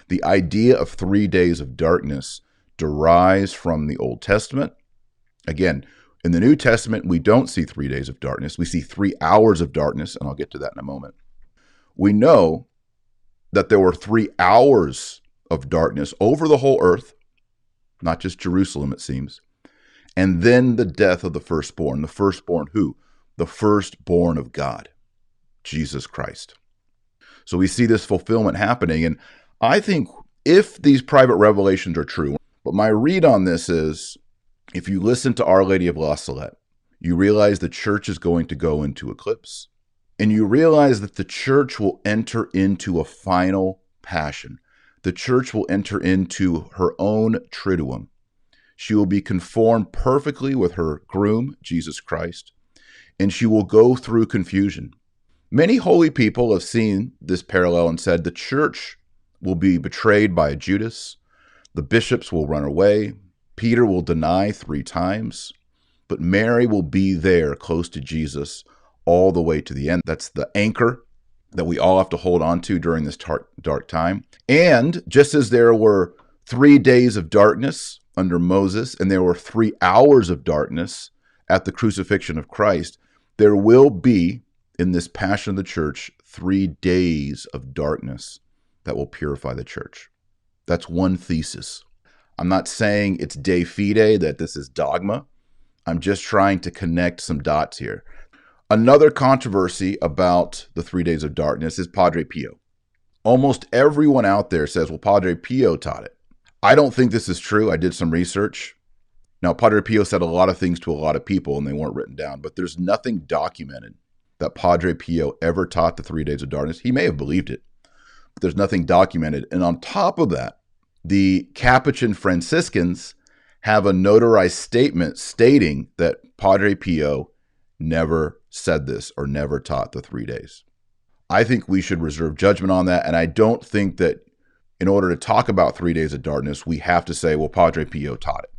The idea of 3 days of darkness derives from the Old Testament. Again, in the New Testament, we don't see 3 days of darkness. We see 3 hours of darkness, and I'll get to that in a moment. We know that there were 3 hours of darkness over the whole earth, not just Jerusalem, it seems. And then the death of the firstborn. The firstborn who? The firstborn of God, Jesus Christ. So we see this fulfillment happening. And I think if these private revelations are true, but my read on this is, if you listen to Our Lady of La Salette, you realize the church is going to go into eclipse. And you realize that the church will enter into a final passion. The church will enter into her own triduum. She will be conformed perfectly with her groom, Jesus Christ, and she will go through confusion. Many holy people have seen this parallel and said the church will be betrayed by Judas, the bishops will run away, Peter will deny 3 times, but Mary will be there close to Jesus all the way to the end. That's the anchor that we all have to hold on to during this dark time. And just as there were 3 days of darkness under Moses, and there were 3 hours of darkness at the crucifixion of Christ, there will be, in this passion of the church, 3 days of darkness that will purify the church. That's one thesis. I'm not saying it's de fide, that this is dogma. I'm just trying to connect some dots here. Another controversy about the 3 days of darkness is Padre Pio. Almost everyone out there says, well, Padre Pio taught it. I don't think this is true. I did some research. Now, Padre Pio said a lot of things to a lot of people, and they weren't written down, but there's nothing documented that Padre Pio ever taught the 3 days of darkness. He may have believed it, but there's nothing documented. And on top of that, the Capuchin Franciscans have a notarized statement stating that Padre Pio never said this or never taught the 3 days. I think we should reserve judgment on that, and I don't think that in order to talk about 3 days of darkness, we have to say, well, Padre Pio taught it.